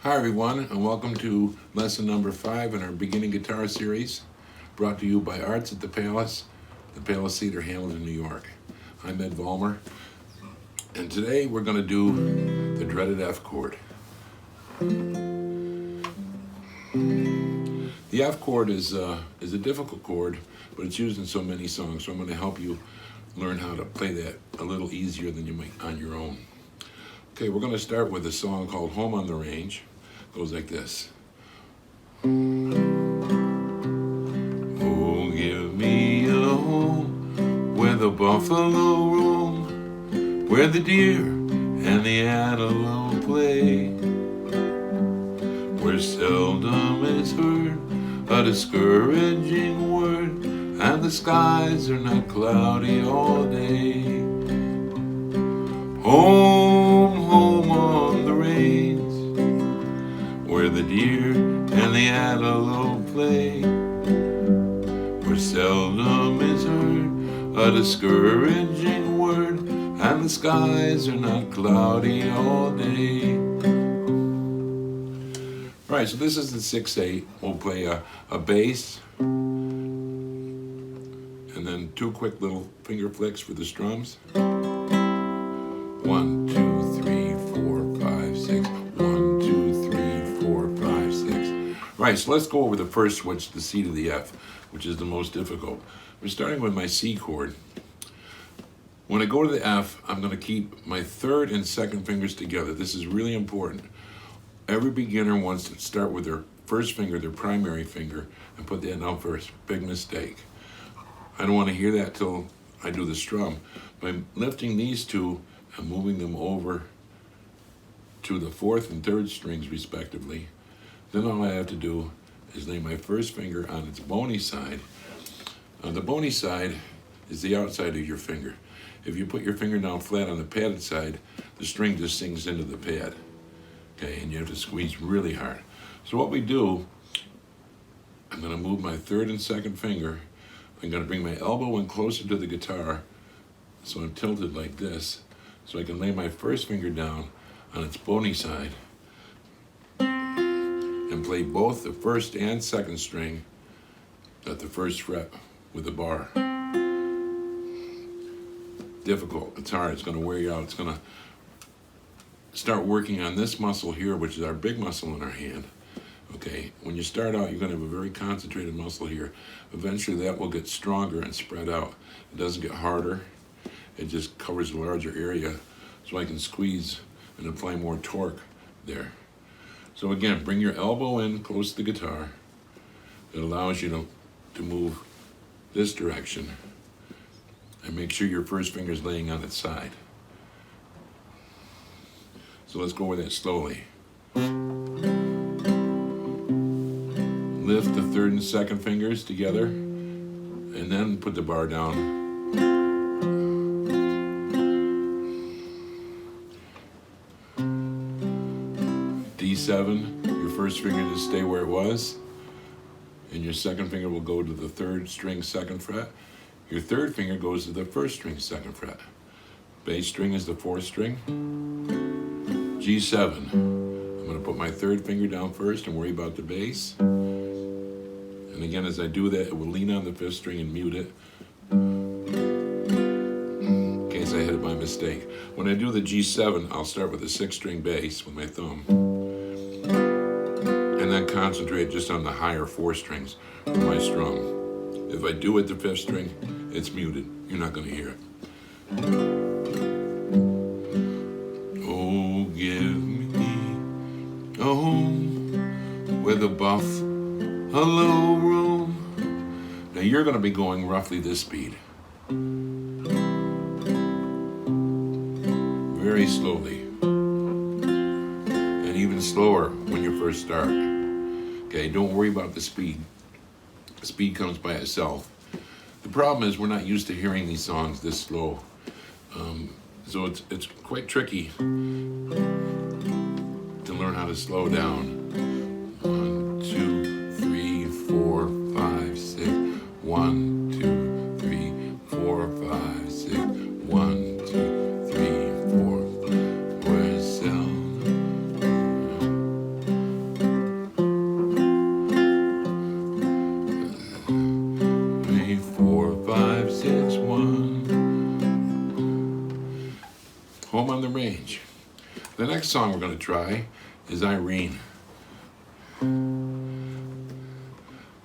Hi everyone, and welcome to lesson number 5 in our beginning guitar series, brought to you by Arts at the Palace Theater, Hamilton, New York. I'm Ed Vollmer, and today we're going to do the dreaded F chord. The F chord is a difficult chord, but it's used in so many songs, so I'm going to help you learn how to play that a little easier than you might on your own. Okay, we're going to start with a song called Home on the Range. It goes like this. Oh, give me a home where the buffalo roam, where the deer and the antelope play, where seldom is heard a discouraging word, and the skies are not cloudy all day. Home, home on the range, where the deer and the antelope play, where seldom is heard a discouraging word, and the skies are not cloudy all day. All right, so this is the 6/8. We'll play a bass, and then 2 quick little finger flicks for the strums. 1, 2, 3, 4, 5, 6. 1, 2, 3, 4, 5, 6. Right, so let's go over the first switch, the C to the F, which is the most difficult. We're starting with my C chord. When I go to the F, I'm going to keep my 3rd and 2nd fingers together. This is really important. Every beginner wants to start with their first finger, their primary finger, and put that down first. Big mistake. I don't want to hear that till I do the strum. By lifting these two and moving them over to the 4th and 3rd strings respectively, then all I have to do is lay my first finger on its bony side. The bony side is the outside of your finger. If you put your finger down flat on the padded side, the string just sinks into the pad. Okay, and you have to squeeze really hard. So what we do, I'm going to move my 3rd and 2nd finger. I'm going to bring my elbow in closer to the guitar, so I'm tilted like this, so I can lay my first finger down on its bony side and play both the 1st and 2nd string at the 1st fret with the bar. Difficult, it's hard, it's going to wear you out. It's going to start working on this muscle here, which is our big muscle in our hand. Okay, when you start out, you're going to have a very concentrated muscle here. Eventually that will get stronger and spread out. It doesn't get harder, it just covers a larger area, so I can squeeze and apply more torque there. So again, bring your elbow in close to the guitar. It allows you to move this direction, and make sure your first finger is laying on its side. So let's go with it slowly. Lift the 3rd and 2nd fingers together, and then put the bar down. D7, your first finger just stay where it was, and your 2nd finger will go to the 3rd string 2nd fret. Your 3rd finger goes to the 1st string 2nd fret. Bass string is the 4th string. G7. I'm going to put my 3rd finger down first and worry about the bass. And again, as I do that, it will lean on the 5th string and mute it, in case I hit it by mistake. When I do the G7, I'll start with a 6th string bass with my thumb, and then concentrate just on the higher 4 strings for my strum. If I do it the 5th string, it's muted. You're not going to hear it. Oh, give me a home where the buffalo roam. Now you're going to be going roughly this speed. Very slowly. And even slower when you first start. Okay, don't worry about the speed. Speed comes by itself. The problem is we're not used to hearing these songs this slow. So it's quite tricky to learn how to slow down. 1, 2, 3, 4, 5, 6. 1, 2, 3, 4, 5, 6. 1, 2, 3, 4. Where's sound? home on the range. The next song we're going to try is Irene.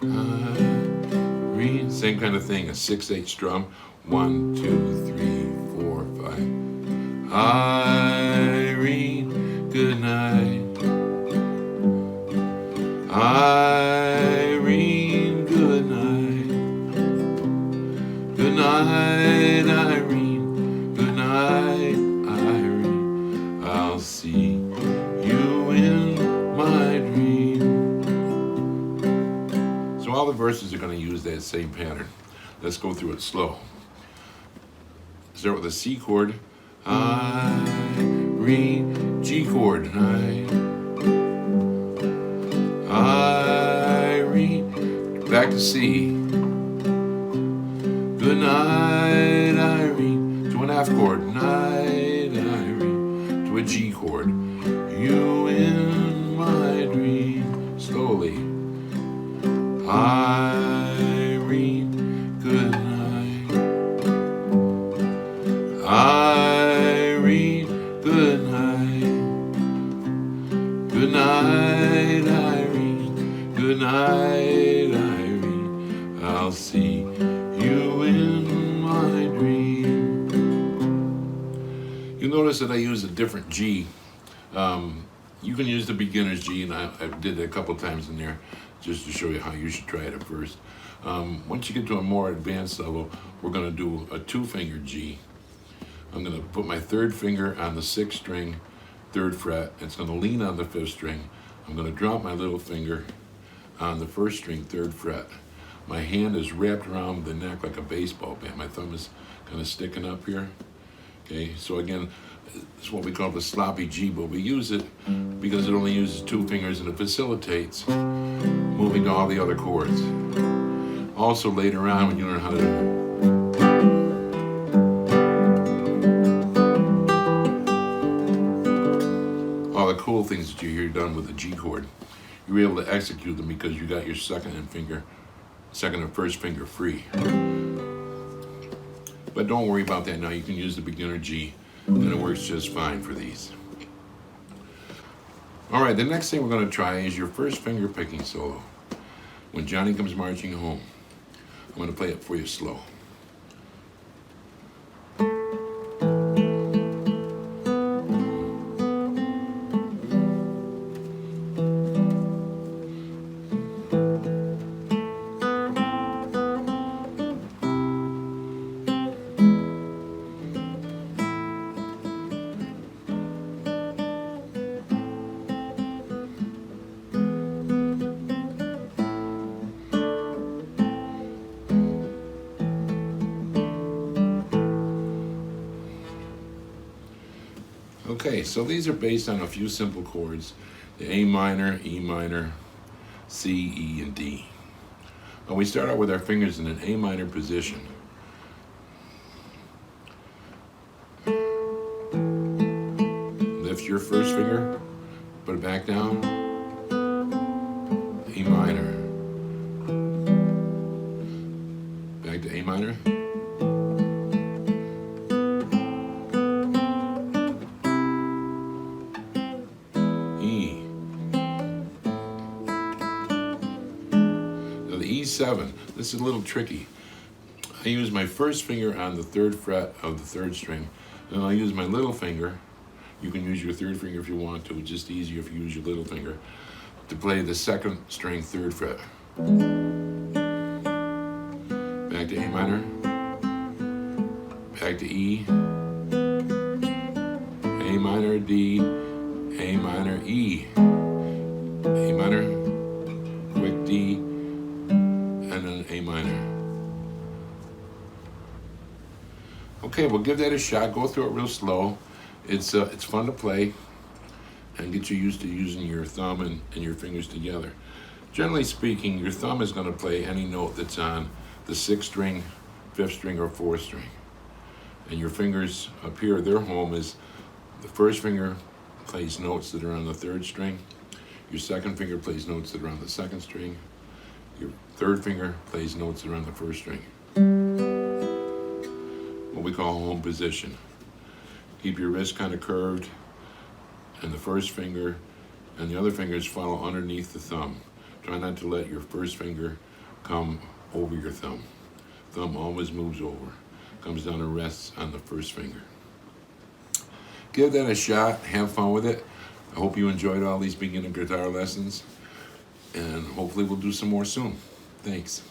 Irene, same kind of thing, a 6/8 strum. 1, 2, 3, 4, 5. Irene, good night. Irene, good night. Good night, Irene. Good night, Irene. I'll see you in my dream. So all the verses are going to use that same pattern. Let's go through it slow. Start with a C chord. Irene, G chord. Irene, back to C. Good night, Irene, to an F chord. Night, Irene, to a G chord. You in my dream. Slowly. Irene, good night. Irene, good night. Good night, Irene. Good night, Irene. I'll see you in my dream. You'll notice that I use a different G. You can use the beginner's G, and I did it a couple times in there just to show you how you should try it at first. Once you get to a more advanced level, we're going to do a 2-finger G. I'm going to put my 3rd finger on the 6th string, 3rd fret. It's going to lean on the 5th string. I'm going to drop my little finger on the 1st string, 3rd fret. My hand is wrapped around the neck like a baseball bat. My thumb is kind of sticking up here. Okay, so again, it's what we call the sloppy G, but we use it because it only uses 2 fingers and it facilitates moving to all the other chords. Also later on, when you learn how to all the cool things that you hear done with the G chord, you're able to execute them because you got your second and 1st finger free. But don't worry about that now. You can use the beginner G, and it works just fine for these. All right, the next thing we're going to try is your first finger picking solo. When Johnny Comes Marching Home. I'm going to play it for you slow. Okay, so these are based on a few simple chords, the A minor, E minor, C, E, and D. We start out with our fingers in an A minor position. Lift your first finger, put it back down, E minor. Back to A minor. E7. This is a little tricky. I use my first finger on the 3rd fret of the 3rd string, and I'll use my little finger. You can use your 3rd finger if you want to. It's just easier if you use your little finger to play the 2nd string 3rd fret. Back to A minor. Back to E. A minor, D. A minor, E. A minor, quick D. And then A minor. Okay, we'll give that a shot. Go through it real slow. It's fun to play and get you used to using your thumb and your fingers together. Generally speaking, your thumb is going to play any note that's on the 6th string, 5th string, or 4th string. And your fingers up here, their home is the first finger plays notes that are on the 3rd string. Your second finger plays notes that are on the 2nd string. Your 3rd finger plays notes that are on the 1st string. What we call home position. Keep your wrist kind of curved, and the first finger and the other fingers follow underneath the thumb. Try not to let your first finger come over your thumb. Thumb always moves over, comes down and rests on the first finger. Give that a shot, have fun with it. I hope you enjoyed all these beginner guitar lessons, and hopefully we'll do some more soon. Thanks.